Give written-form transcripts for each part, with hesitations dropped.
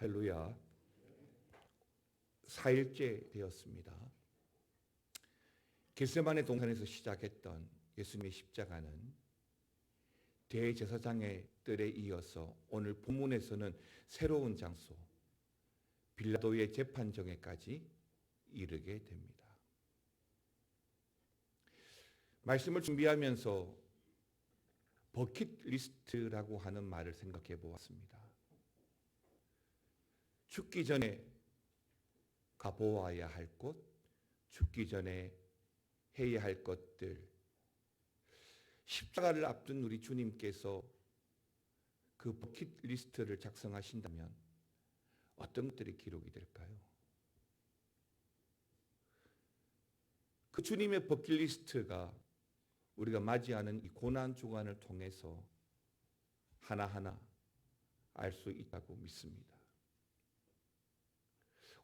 할렐루야. 4일째 되었습니다. 겟세마네 동산에서 시작했던 예수님의 십자가는 대제사장의 뜰에 이어서 오늘 본문에서는 새로운 장소 빌라도의 재판정에까지 이르게 됩니다. 말씀을 준비하면서 버킷리스트라고 하는 말을 생각해 보았습니다. 죽기 전에 가보아야 할 곳, 죽기 전에 해야 할 것들, 십자가를 앞둔 우리 주님께서 그 버킷리스트를 작성하신다면 어떤 것들이 기록이 될까요? 그 주님의 버킷리스트가 우리가 맞이하는 이 고난 주간을 통해서 하나하나 알 수 있다고 믿습니다.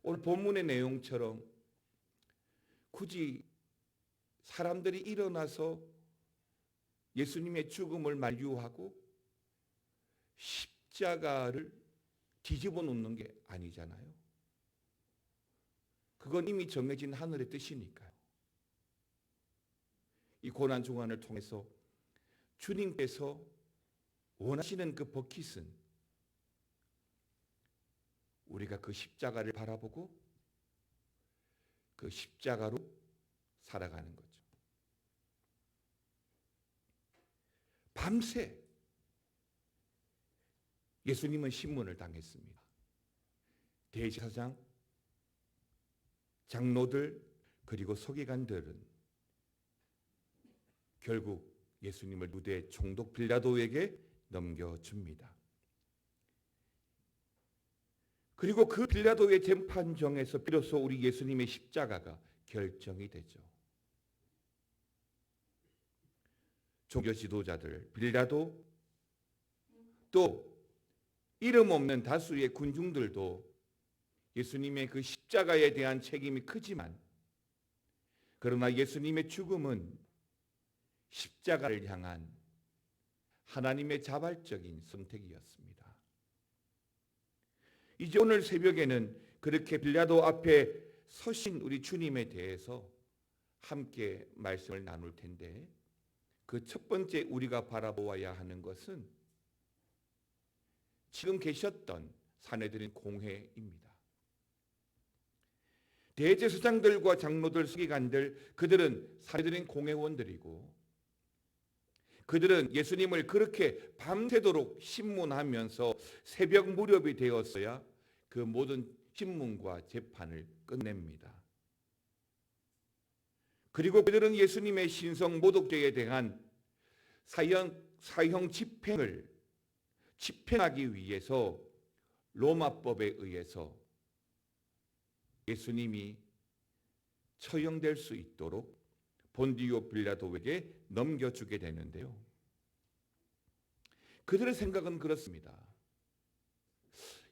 오늘 본문의 내용처럼 굳이 사람들이 일어나서 예수님의 죽음을 만류하고 십자가를 뒤집어 놓는 게 아니잖아요. 그건 이미 정해진 하늘의 뜻이니까요. 이 고난 중간을 통해서 주님께서 원하시는 그 버킷은 우리가 그 십자가를 바라보고 그 십자가로 살아가는 거죠. 밤새 예수님은 신문을 당했습니다. 대제사장, 장로들 그리고 서기관들은 결국 예수님을 유대 총독 빌라도에게 넘겨줍니다. 그리고 그 빌라도의 재판정에서 비로소 우리 예수님의 십자가가 결정이 되죠. 종교 지도자들, 빌라도, 또 이름 없는 다수의 군중들도 예수님의 그 십자가에 대한 책임이 크지만, 그러나 예수님의 죽음은 십자가를 향한 하나님의 자발적인 선택이었습니다. 이제 오늘 새벽에는 그렇게 빌라도 앞에 서신 우리 주님에 대해서 함께 말씀을 나눌 텐데, 그 첫 번째 우리가 바라보아야 하는 것은 지금 계셨던 사내들인 공회입니다. 대제사장들과 장로들, 서기관들, 그들은 사내들인 공회원들이고, 그들은 예수님을 그렇게 밤새도록 신문하면서 새벽 무렵이 되었어야 그 모든 신문과 재판을 끝냅니다. 그리고 그들은 예수님의 신성 모독죄에 대한 사형 집행하기 위해서 로마법에 의해서 예수님이 처형될 수 있도록 본디오 빌라도에게 넘겨주게 되는데요. 그들의 생각은 그렇습니다.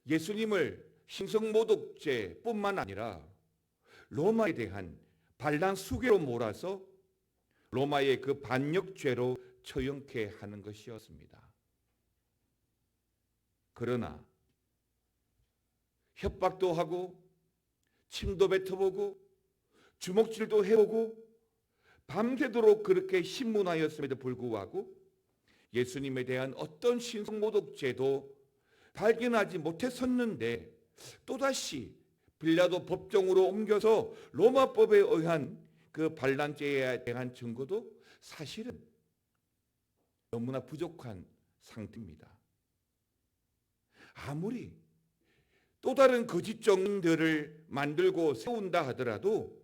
예수님을 신성모독죄뿐만 아니라 로마에 대한 반란 수괴로 몰아서 로마의 그 반역죄로 처형케 하는 것이었습니다. 그러나 협박도 하고 침도 뱉어보고 주먹질도 해보고 밤새도록 그렇게 신문하였음에도 불구하고 예수님에 대한 어떤 신성모독죄도 발견하지 못했었는데, 또다시 빌라도 법정으로 옮겨서 로마법에 의한 그 반란죄에 대한 증거도 사실은 너무나 부족한 상태입니다. 아무리 또 다른 거짓 증인들을 만들고 세운다 하더라도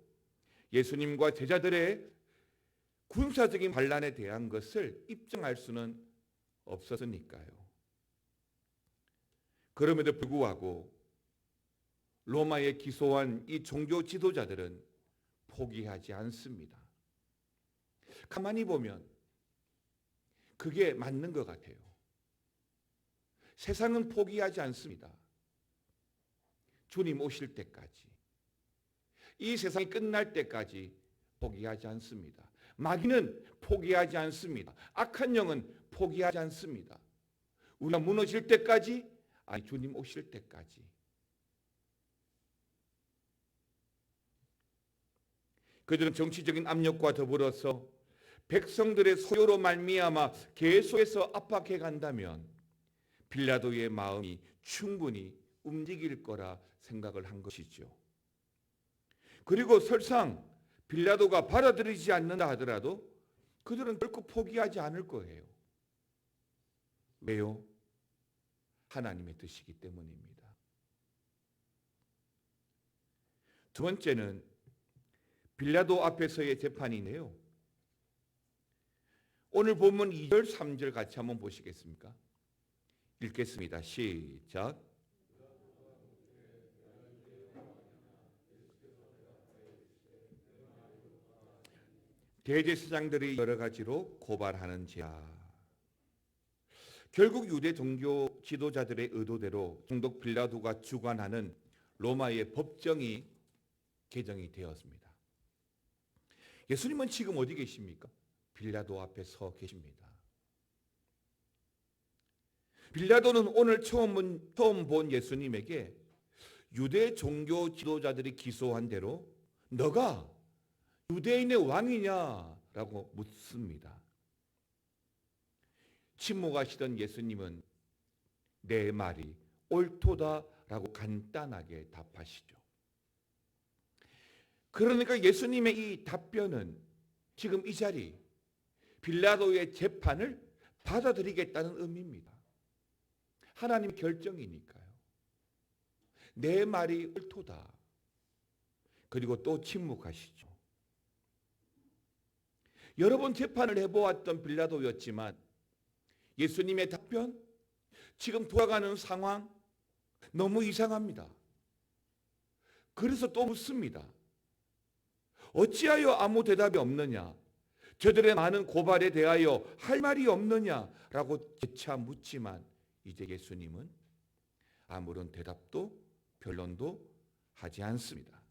예수님과 제자들의 군사적인 반란에 대한 것을 입증할 수는 없었으니까요. 그럼에도 불구하고 로마에 기소한 이 종교 지도자들은 포기하지 않습니다. 가만히 보면 그게 맞는 것 같아요. 세상은 포기하지 않습니다. 주님 오실 때까지, 이 세상이 끝날 때까지 포기하지 않습니다. 마귀는 포기하지 않습니다. 악한 영은 포기하지 않습니다. 우리가 무너질 때까지, 아니 주님 오실 때까지 그들은 정치적인 압력과 더불어서 백성들의 소요로 말미암아 계속해서 압박해 간다면 빌라도의 마음이 충분히 움직일 거라 생각을 한 것이죠. 그리고 설상 빌라도가 받아들이지 않는다 하더라도 그들은 결코 포기하지 않을 거예요. 왜요? 하나님의 뜻이기 때문입니다. 두 번째는 빌라도 앞에서의 재판이네요. 오늘 본문 2절 3절 같이 한번 보시겠습니까? 읽겠습니다. 시작. 대제사장들이 여러 가지로 고발하는지라. 결국 유대 종교 지도자들의 의도대로 총독 빌라도가 주관하는 로마의 법정이 개정이 되었습니다. 예수님은 지금 어디 계십니까? 빌라도 앞에 서 계십니다. 빌라도는 오늘 처음 본 예수님에게 유대 종교 지도자들이 기소한 대로 너가 유대인의 왕이냐라고 묻습니다. 침묵하시던 예수님은 내 말이 옳도다라고 간단하게 답하시죠. 그러니까 예수님의 이 답변은 지금 이 자리 빌라도의 재판을 받아들이겠다는 의미입니다. 하나님 결정이니까요. 내 말이 옳도다. 그리고 또 침묵하시죠. 여러 번 재판을 해보았던 빌라도였지만 예수님의 답변, 지금 돌아가는 상황 너무 이상합니다. 그래서 또 묻습니다. 어찌하여 아무 대답이 없느냐? 저들의 많은 고발에 대하여 할 말이 없느냐라고 재차 묻지만 이제 예수님은 아무런 대답도 변론도 하지 않습니다.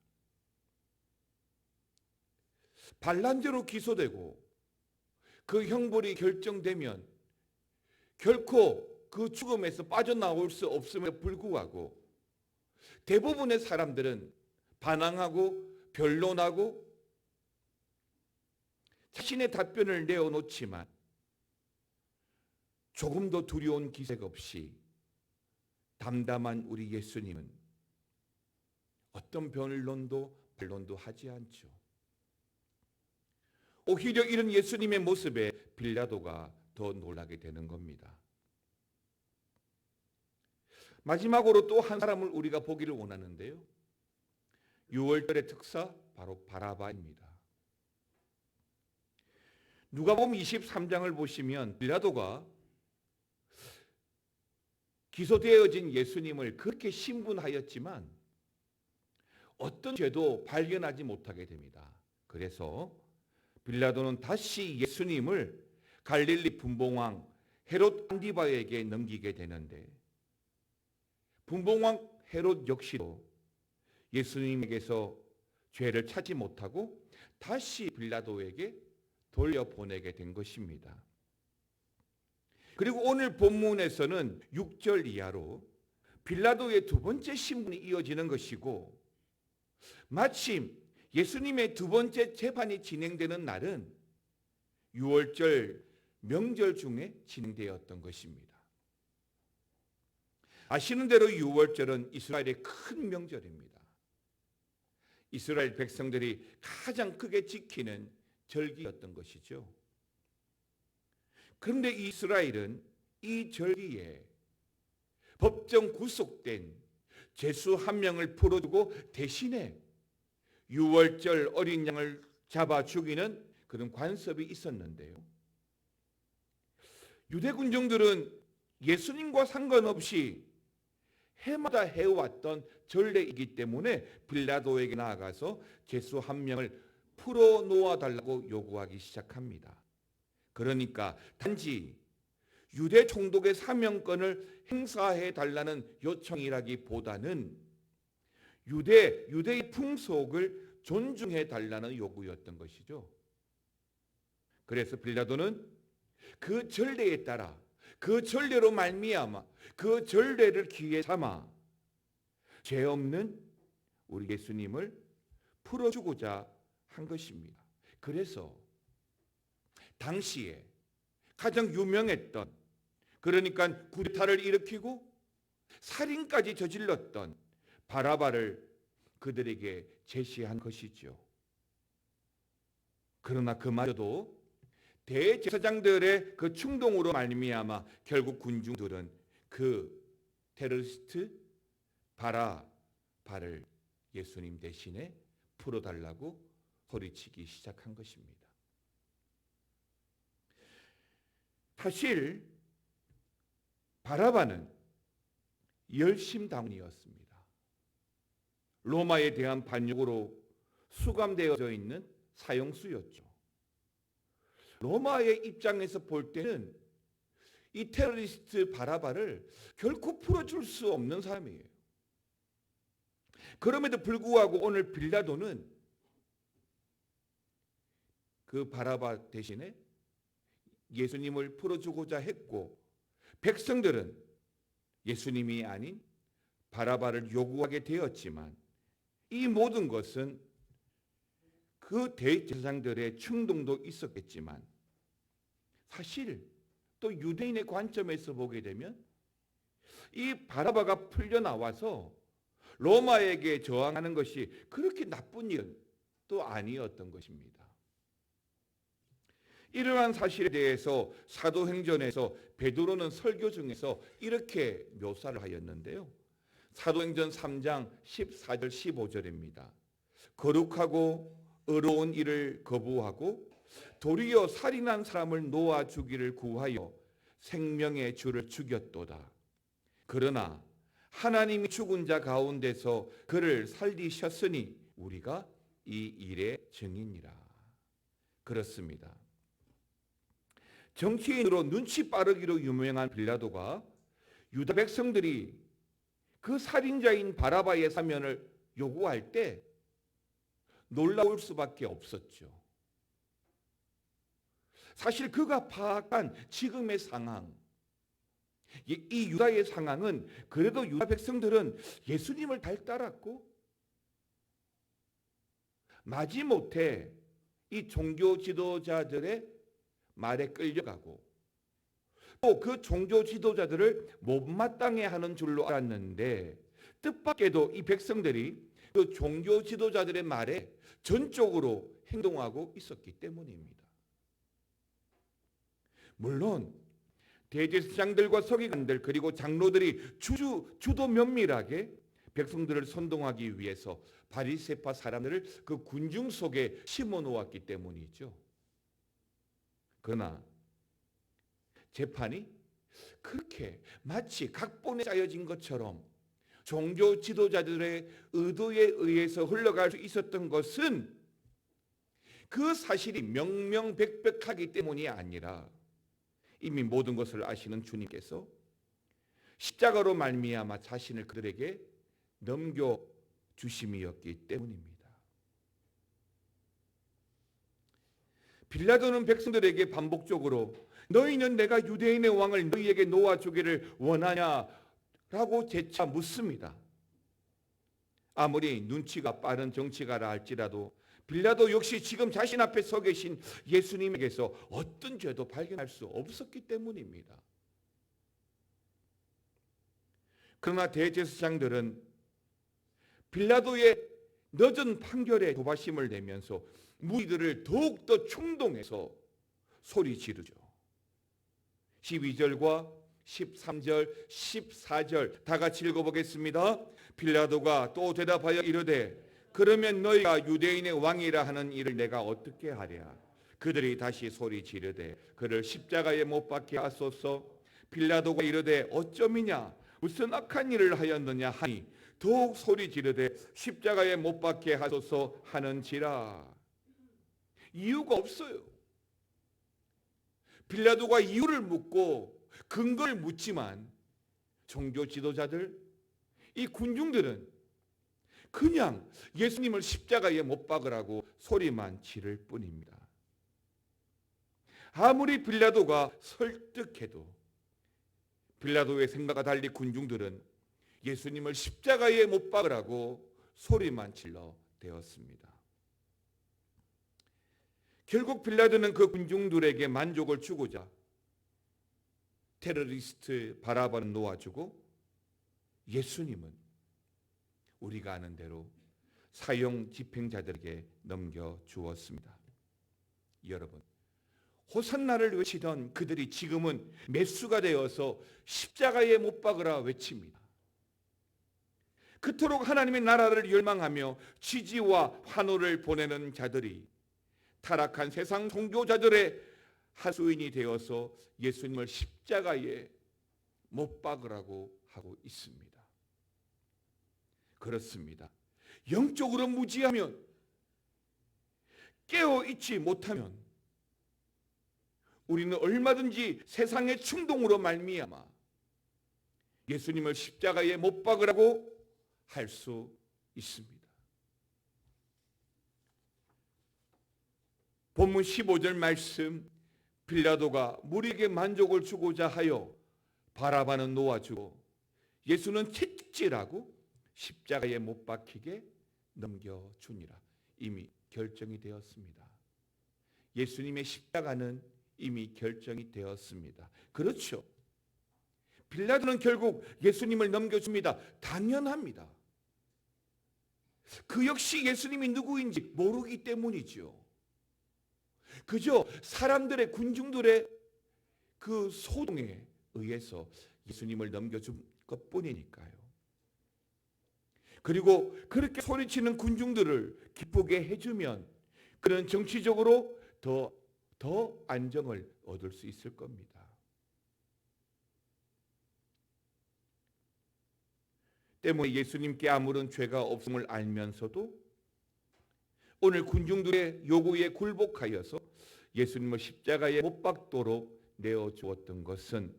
반란죄로 기소되고 그 형벌이 결정되면 결코 그 죽음에서 빠져나올 수 없음에도 불구하고 대부분의 사람들은 반항하고 변론하고 자신의 답변을 내어놓지만 조금 더 두려운 기색 없이 담담한 우리 예수님은 어떤 변론도 반론도 하지 않죠. 오히려 이런 예수님의 모습에 빌라도가 더 놀라게 되는 겁니다. 마지막으로 또 한 사람을 우리가 보기를 원하는데요. 6월절의 특사 바로 바라바입니다. 누가복음 23장을 보시면 빌라도가 기소되어진 예수님을 그렇게 신분하였지만 어떤 죄도 발견하지 못하게 됩니다. 그래서 빌라도는 다시 예수님을 갈릴리 분봉왕 헤롯 안디바에게 넘기게 되는데 분봉왕 헤롯 역시도 예수님에게서 죄를 찾지 못하고 다시 빌라도에게 돌려보내게 된 것입니다. 그리고 오늘 본문에서는 6절 이하로 빌라도의 두 번째 신분이 이어지는 것이고 마침 예수님의 두 번째 재판이 진행되는 날은 6월절 명절 중에 진행되었던 것입니다. 아시는 대로 6월절은 이스라엘의 큰 명절입니다. 이스라엘 백성들이 가장 크게 지키는 절기였던 것이죠. 그런데 이스라엘은 이 절기에 법정 구속된 죄수 한 명을 풀어주고 대신에 6월절 어린 양을 잡아 죽이는 그런 관습이 있었는데요. 유대 군중들은 예수님과 상관없이 해마다 해왔던 전례이기 때문에 빌라도에게 나아가서 죄수 한 명을 풀어놓아 달라고 요구하기 시작합니다. 그러니까 단지 유대 총독의 사명권을 행사해 달라는 요청이라기보다는 유대의 풍속을 존중해 달라는 요구였던 것이죠. 그래서 빌라도는 그 전례에 따라 그 전례로 말미암아 그 전례를 기회 삼아 죄 없는 우리 예수님을 풀어주고자 것입니다. 그래서 당시에 가장 유명했던, 그러니까 쿠데타를 일으키고 살인까지 저질렀던 바라바를 그들에게 제시한 것이죠. 그러나 그마저도 대제사장들의 그 충동으로 말미암아 결국 군중들은 그 테러리스트 바라바를 예수님 대신에 풀어달라고 소리치기 시작한 것입니다. 사실 바라바는 열심당원이었습니다. 로마에 대한 반역으로 수감되어져 있는 사형수였죠. 로마의 입장에서 볼 때는 이 테러리스트 바라바를 결코 풀어줄 수 없는 사람이에요. 그럼에도 불구하고 오늘 빌라도는 그 바라바 대신에 예수님을 풀어주고자 했고, 백성들은 예수님이 아닌 바라바를 요구하게 되었지만, 이 모든 것은 그 대제사장들의 충동도 있었겠지만, 사실 또 유대인의 관점에서 보게 되면 이 바라바가 풀려나와서 로마에게 저항하는 것이 그렇게 나쁜 일은 또 아니었던 것입니다. 이러한 사실에 대해서 사도행전에서 베드로는 설교 중에서 이렇게 묘사를 하였는데요. 사도행전 3장 14절 15절입니다. 거룩하고 의로운 일을 거부하고 도리어 살인한 사람을 놓아 주기를 구하여 생명의 주를 죽였도다. 그러나 하나님이 죽은 자 가운데서 그를 살리셨으니 우리가 이 일의 증인이라. 그렇습니다. 정치인으로 눈치 빠르기로 유명한 빌라도가 유다 백성들이 그 살인자인 바라바의 사면을 요구할 때 놀라울 수밖에 없었죠. 사실 그가 파악한 지금의 상황, 이 유다의 상황은 그래도 유다 백성들은 예수님을 잘 따랐고 마지못해 이 종교 지도자들의 말에 끌려가고 또 그 종교 지도자들을 못마땅해 하는 줄로 알았는데, 뜻밖에도 이 백성들이 그 종교 지도자들의 말에 전적으로 행동하고 있었기 때문입니다. 물론 대제사장들과 서기관들 그리고 장로들이 주도 면밀하게 백성들을 선동하기 위해서 바리새파 사람들을 그 군중 속에 심어 놓았기 때문이죠. 그러나 재판이 그렇게 마치 각본에 짜여진 것처럼 종교 지도자들의 의도에 의해서 흘러갈 수 있었던 것은 그 사실이 명명백백하기 때문이 아니라 이미 모든 것을 아시는 주님께서 십자가로 말미암아 자신을 그들에게 넘겨주심이었기 때문입니다. 빌라도는 백성들에게 반복적으로 너희는 내가 유대인의 왕을 너희에게 놓아주기를 원하냐라고 재차 묻습니다. 아무리 눈치가 빠른 정치가라 할지라도 빌라도 역시 지금 자신 앞에 서 계신 예수님에게서 어떤 죄도 발견할 수 없었기 때문입니다. 그러나 대제사장들은 빌라도의 늦은 판결에 조바심을 내면서 무리들을 더욱더 충동해서 소리 지르죠. 12절과 13절, 14절 다 같이 읽어보겠습니다. 빌라도가 또 대답하여 이르되 그러면 너희가 유대인의 왕이라 하는 일을 내가 어떻게 하랴. 그들이 다시 소리 지르되 그를 십자가에 못 박게 하소서. 빌라도가 이르되 어쩌미냐 무슨 악한 일을 하였느냐 하니 더욱 소리 지르되 십자가에 못 박게 하소서 하는지라. 이유가 없어요. 빌라도가 이유를 묻고 근거를 묻지만 종교 지도자들, 이 군중들은 그냥 예수님을 십자가에 못 박으라고 소리만 지를 뿐입니다. 아무리 빌라도가 설득해도 빌라도의 생각과 달리 군중들은 예수님을 십자가에 못 박으라고 소리만 질러 대었습니다. 결국 빌라도는 그 군중들에게 만족을 주고자 테러리스트 바라바는 놓아주고 예수님은 우리가 아는 대로 사형 집행자들에게 넘겨주었습니다. 여러분, 호산나를 외치던 그들이 지금은 매수가 되어서 십자가에 못 박으라 외칩니다. 그토록 하나님의 나라를 열망하며 지지와 환호를 보내는 자들이 타락한 세상 종교자들의 하수인이 되어서 예수님을 십자가에 못 박으라고 하고 있습니다. 그렇습니다. 영적으로 무지하면, 깨어있지 못하면 우리는 얼마든지 세상의 충동으로 말미암아 예수님을 십자가에 못 박으라고 할 수 있습니다. 본문 15절 말씀, 빌라도가 무리에게 만족을 주고자 하여 바라바는 놓아주고 예수는 채찍질하고 십자가에 못 박히게 넘겨주니라. 이미 결정이 되었습니다. 예수님의 십자가는 이미 결정이 되었습니다. 그렇죠. 빌라도는 결국 예수님을 넘겨줍니다. 당연합니다. 그 역시 예수님이 누구인지 모르기 때문이죠. 그저 사람들의, 군중들의 그 소동에 의해서 예수님을 넘겨준 것뿐이니까요. 그리고 그렇게 소리치는 군중들을 기쁘게 해주면 그는 정치적으로 더 안정을 얻을 수 있을 겁니다. 때문에 예수님께 아무런 죄가 없음을 알면서도 오늘 군중들의 요구에 굴복하여서 예수님을 십자가에 못 박도록 내어주었던 것은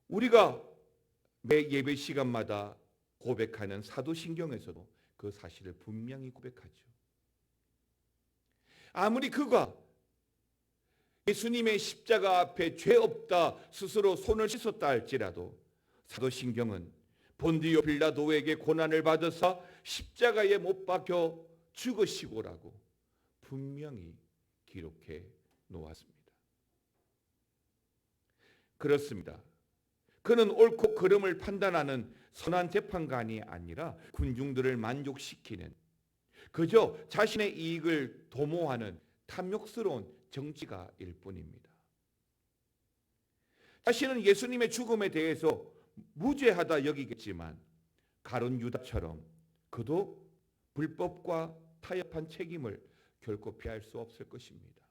우리가 매 예배 시간마다 고백하는 사도신경에서도 그 사실을 분명히 고백하죠. 아무리 그가 예수님의 십자가 앞에 죄 없다 스스로 손을 씻었다 할지라도 사도신경은 본디오 빌라도에게 고난을 받으사 십자가에 못 박혀 죽으시고라고 분명히 기록해 놓았습니다. 그렇습니다. 그는 옳고 그름을 판단하는 선한 재판관이 아니라 군중들을 만족시키는, 그저 자신의 이익을 도모하는 탐욕스러운 정치가일 뿐입니다. 자신은 예수님의 죽음에 대해서 무죄하다 여기겠지만 가룟 유다처럼 그도 불법과 타협한 책임을 결코 피할 수 없을 것입니다.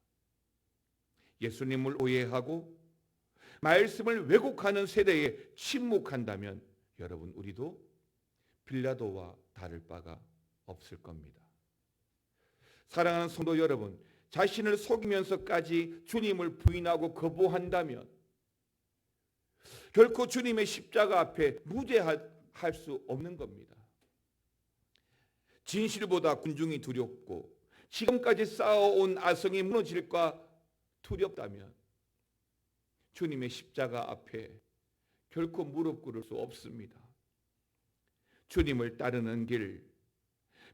예수님을 오해하고 말씀을 왜곡하는 세대에 침묵한다면 여러분, 우리도 빌라도와 다를 바가 없을 겁니다. 사랑하는 성도 여러분, 자신을 속이면서까지 주님을 부인하고 거부한다면 결코 주님의 십자가 앞에 무죄할 수 없는 겁니다. 진실보다 군중이 두렵고 지금까지 쌓아온 아성이 무너질까 두렵다면 주님의 십자가 앞에 결코 무릎 꿇을 수 없습니다. 주님을 따르는 길,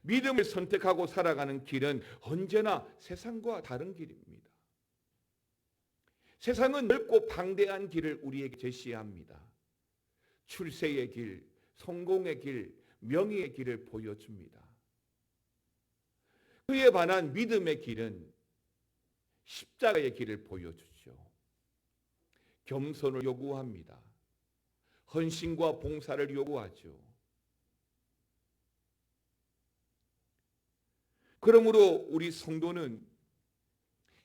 믿음을 선택하고 살아가는 길은 언제나 세상과 다른 길입니다. 세상은 넓고 방대한 길을 우리에게 제시합니다. 출세의 길, 성공의 길, 명예의 길을 보여줍니다. 그에 반한 믿음의 길은 십자가의 길을 보여주죠. 겸손을 요구합니다. 헌신과 봉사를 요구하죠. 그러므로 우리 성도는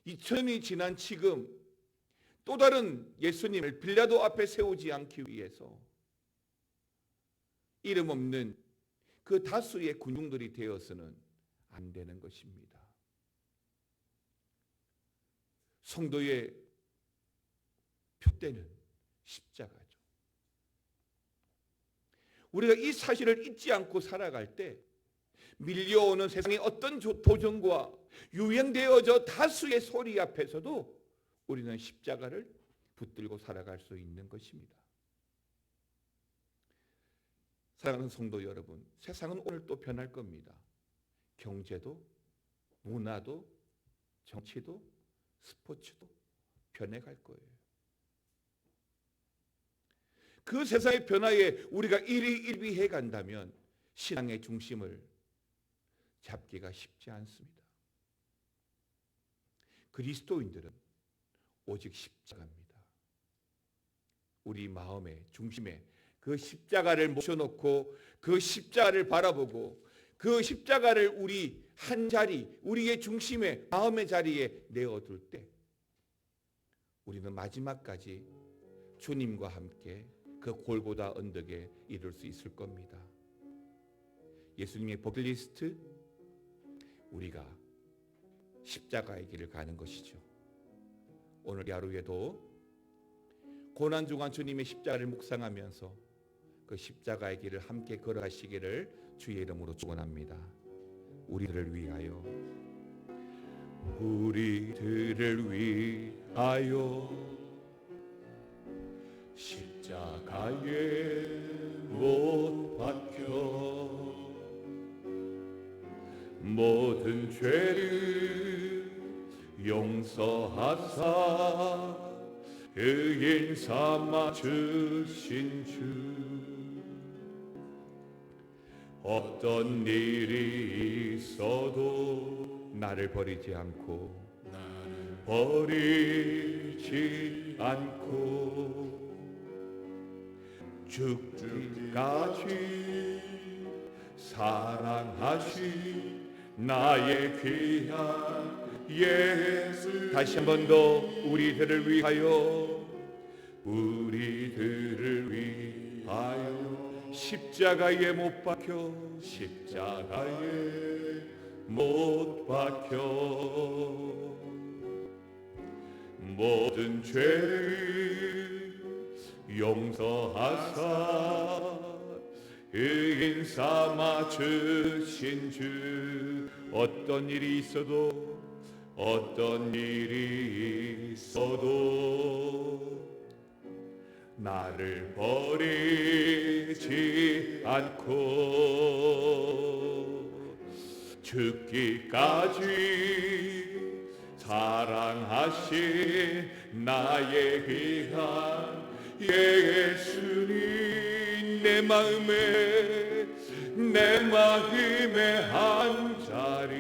2000년이 지난 지금 또 다른 예수님을 빌라도 앞에 세우지 않기 위해서 이름 없는 그 다수의 군중들이 되어서는 안 되는 것입니다. 성도의 표대는 십자가죠. 우리가 이 사실을 잊지 않고 살아갈 때 밀려오는 세상의 어떤 도전과 유행되어져 다수의 소리 앞에서도 우리는 십자가를 붙들고 살아갈 수 있는 것입니다. 사랑하는 성도 여러분, 세상은 오늘 또 변할 겁니다. 경제도 문화도 정치도 스포츠도 변해갈 거예요. 그 세상의 변화에 우리가 일희일비해 간다면 신앙의 중심을 잡기가 쉽지 않습니다. 그리스도인들은 오직 십자가입니다. 우리 마음의 중심에 그 십자가를 모셔놓고 그 십자가를 바라보고 그 십자가를 우리 한 자리, 우리의 중심에 마음의 자리에 내어둘 때 우리는 마지막까지 주님과 함께 그 골고다 언덕에 이룰 수 있을 겁니다. 예수님의 버킷리스트, 우리가 십자가의 길을 가는 것이죠. 오늘 하루에도 고난중한 주님의 십자가를 묵상하면서 그 십자가의 길을 함께 걸어가시기를 주의 이름으로 축원합니다. 우리들을 위하여, 우리들을 위하여 십자가에 못 박혀 모든 죄를 용서하사 의인 삼아 주신 주, 어떤 일이 있어도 나를 버리지 않고 죽기까지 사랑하신 나의 귀한 예수. 다시 한 번 더 우리들을 위하여, 우리들을 위하여 십자가에 못 박혀, 십자가에 못 박혀 모든 죄를 용서하사 의인 삼아 주신 주, 어떤 일이 있어도 나를 버리지 않고 죽기까지 사랑하신 나의 귀한 예수님, 내 마음의 한 자리,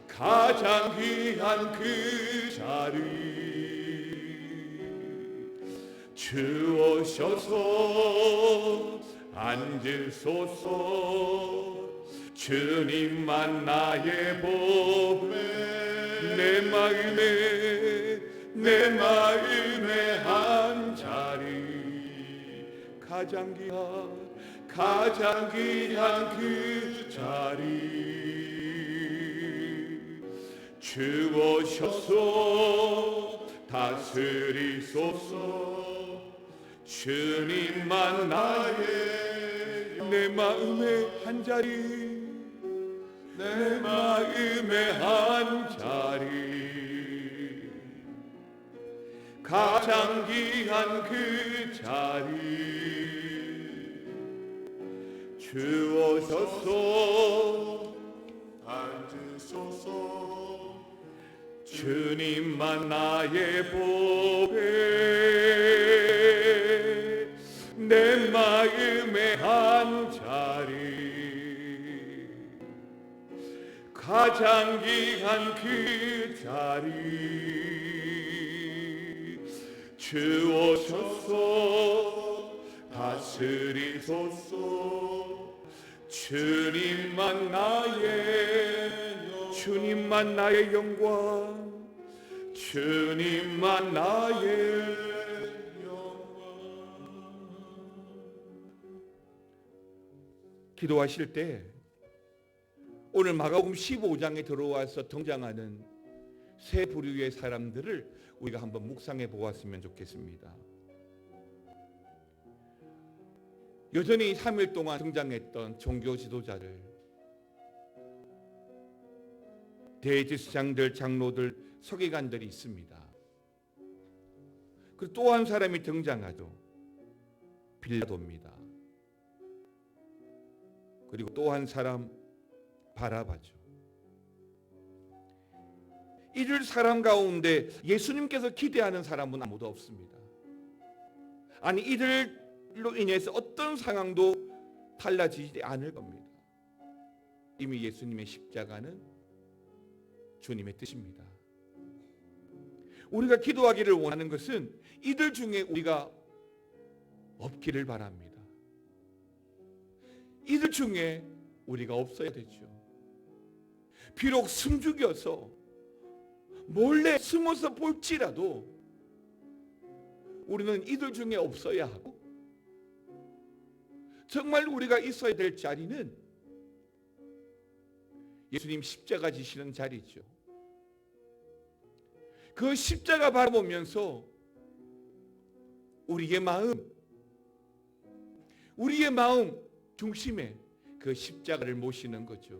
가장 귀한 그 자리 주오셔서 앉으소서. 주님만 나의 보배, 내 마음의 한 자리, 가장 귀한 그 자리 주오셔서 다스리소서. 주님만 내 마음의 한 자리, 내 마음의 한 자리, 가장 귀한 그 자리 주오셔서 앉으소서. 주님만 나의 보배, 내 마음의 한 자리, 가장 귀한 그 자리 주오셔서 다스리소서. 주님만 나의 영광, 주님만 나의 기도하실 때 오늘 마가복음 15장에 들어와서 등장하는 세 부류의 사람들을 우리가 한번 묵상해 보았으면 좋겠습니다. 여전히 3일 동안 등장했던 종교 지도자들, 대제사장들, 장로들, 서기관들이 있습니다. 그리고 또 한 사람이 등장하죠. 빌라도입니다. 그리고 또 한 사람 바라봐죠. 이들 사람 가운데 예수님께서 기대하는 사람은 아무도 없습니다. 아니, 이들로 인해서 어떤 상황도 달라지지 않을 겁니다. 이미 예수님의 십자가는 주님의 뜻입니다. 우리가 기도하기를 원하는 것은 이들 중에 우리가 없기를 바랍니다. 이들 중에 우리가 없어야 되죠. 비록 숨죽여서 몰래 숨어서 볼지라도 우리는 이들 중에 없어야 하고, 정말 우리가 있어야 될 자리는 예수님 십자가 지시는 자리죠. 그 십자가 바라보면서 우리의 마음 중심에 그 십자가를 모시는 거죠.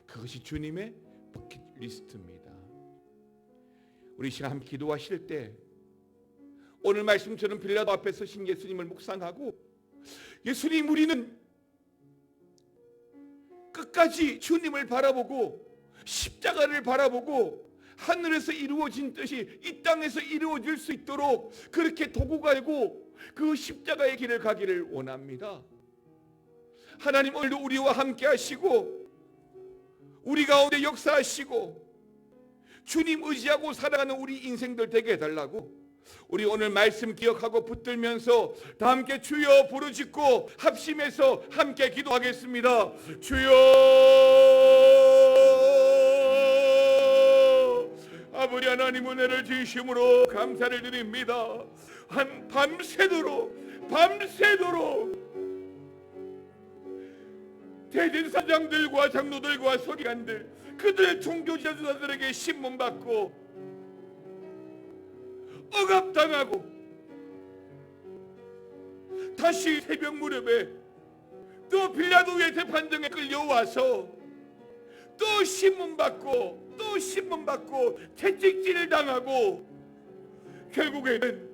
그것이 주님의 버킷리스트입니다. 우리 시간 함께 기도하실 때 오늘 말씀처럼 빌라도 앞에 서신 예수님을 묵상하고, 예수님, 우리는 끝까지 주님을 바라보고 십자가를 바라보고 하늘에서 이루어진 뜻이 이 땅에서 이루어질 수 있도록 그렇게 도구 갈고 그 십자가의 길을 가기를 원합니다. 하나님, 오늘도 우리와 함께 하시고 우리 가운데 역사하시고 주님 의지하고 살아가는 우리 인생들 되게 해달라고, 우리 오늘 말씀 기억하고 붙들면서 다 함께 주여 부르짖고 합심해서 함께 기도하겠습니다. 주여, 아버지 하나님, 은혜를 주심으로 감사를 드립니다. 밤새도록 대제사장들과 장로들과 서기관들, 그들의 종교 지도자들에게 신문받고 억압당하고 다시 새벽 무렵에 또 빌라도의 재판정에 끌려와서 또 신문받고 채찍질을 당하고 결국에는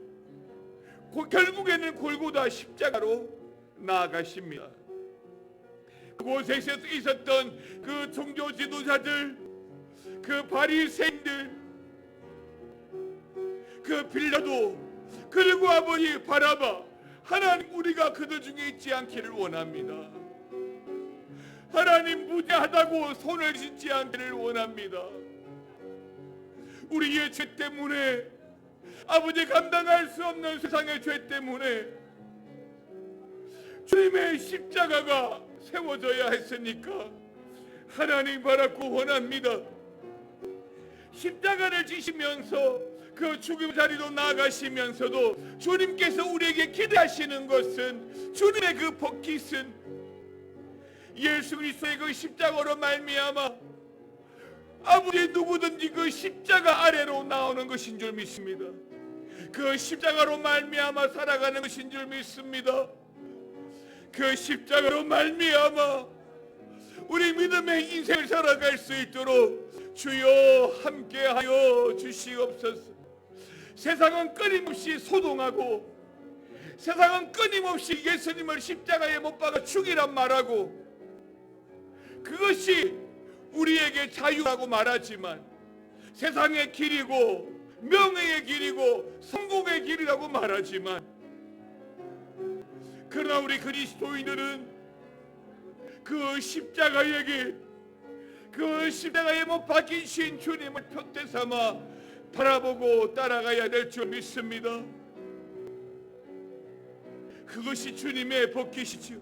골고다 십자가로 나아가십니다. 그곳에 있었던 그 종교 지도자들, 그 바리새인들, 그 빌라도, 그리고 아버지 바라바, 하나님, 우리가 그들 중에 있지 않기를 원합니다. 하나님, 무죄하다고 손을 씻지 않기를 원합니다. 우리의 죄 때문에, 아버지 감당할 수 없는 세상의 죄 때문에 주님의 십자가가 세워져야 했으니까 하나님 바라고 원합니다. 십자가를 지시면서 그 죽음 자리로 나아가시면서도 주님께서 우리에게 기대하시는 것은, 주님의 그 버킷은 예수 그리스도의 그 십자가로 말미암아 아버지 누구든지 그 십자가 아래로 나오는 것인 줄 믿습니다. 그 십자가로 말미암아 살아가는 것인 줄 믿습니다. 그 십자가로 말미암아 우리 믿음의 인생을 살아갈 수 있도록 주여 함께하여 주시옵소서. 세상은 끊임없이 소동하고, 세상은 끊임없이 예수님을 십자가에 못 박아 죽이란 말하고, 그것이 우리에게 자유라고 말하지만 세상의 길이고 명예의 길이고 성공의 길이라고 말하지만, 그러나 우리 그리스도인들은 그 십자가의 길, 그 십자가에 못 박히신 주님을 표대 삼아 바라보고 따라가야 될 줄 믿습니다. 그것이 주님의 버킷이지요.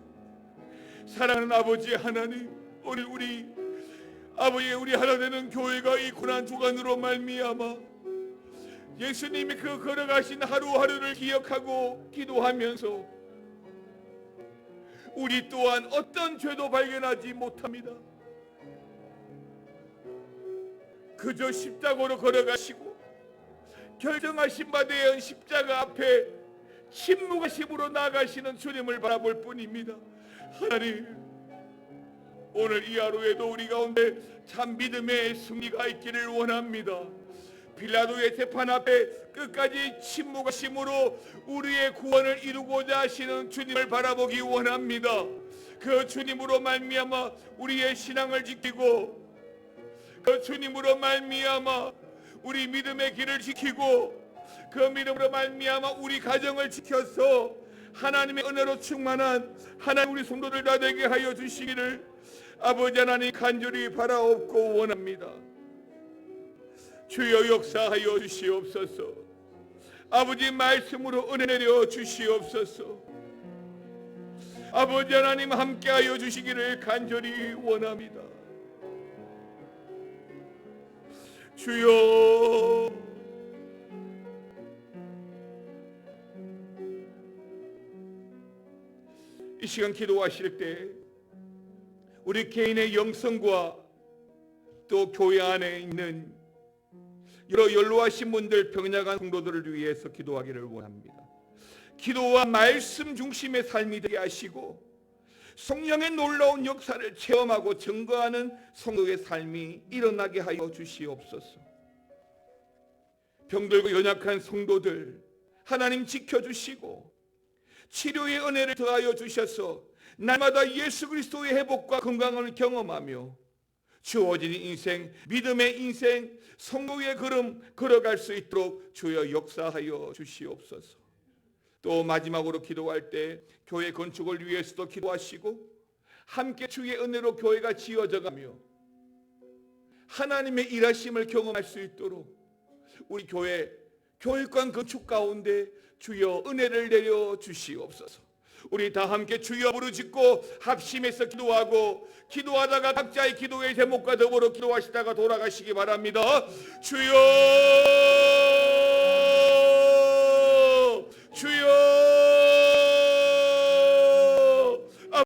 사랑하는 아버지 하나님, 우리 아버지, 우리 하나 되는 교회가 이 고난 주간으로 말미암아 예수님이 그 걸어가신 하루하루를 기억하고 기도하면서 우리 또한 어떤 죄도 발견하지 못합니다. 그저 십자가로 걸어가시고 결정하신 바 되어 십자가 앞에 침묵하심으로 나아가시는 주님을 바라볼 뿐입니다. 하나님, 오늘 이 하루에도 우리 가운데 참 믿음의 승리가 있기를 원합니다. 빌라도의 재판 앞에 끝까지 침묵하심으로 우리의 구원을 이루고자 하시는 주님을 바라보기 원합니다. 그 주님으로 말미암아 우리의 신앙을 지키고, 그 주님으로 말미암아 우리 믿음의 길을 지키고, 그 믿음으로 말미암아 우리 가정을 지켜서 하나님의 은혜로 충만한 하나님 우리 성도들 다 되게 하여 주시기를 아버지 하나님 간절히 바라옵고 원합니다. 주여 역사하여 주시옵소서. 아버지 말씀으로 은혜 내려 주시옵소서. 아버지 하나님 함께하여 주시기를 간절히 원합니다. 주여, 이 시간 기도하실 때 우리 개인의 영성과 또 교회 안에 있는 여러 연로하신 분들, 병약한 성도들을 위해서 기도하기를 원합니다. 기도와 말씀 중심의 삶이 되게 하시고 성령의 놀라운 역사를 체험하고 증거하는 성도의 삶이 일어나게 하여 주시옵소서. 병들고 연약한 성도들 하나님 지켜주시고 치료의 은혜를 더하여 주셔서 날마다 예수 그리스도의 회복과 건강을 경험하며 주어진 인생, 믿음의 인생, 성도의 걸음 걸어갈 수 있도록 주여 역사하여 주시옵소서. 또 마지막으로 기도할 때 교회 건축을 위해서도 기도하시고 함께 주의 은혜로 교회가 지어져가며 하나님의 일하심을 경험할 수 있도록 우리 교회관 건축 가운데 주여 은혜를 내려 주시옵소서. 우리 다 함께 주여 부르짖고 합심해서 기도하고, 기도하다가 각자의 기도의 제목과 더불어 기도하시다가 돌아가시기 바랍니다. 주여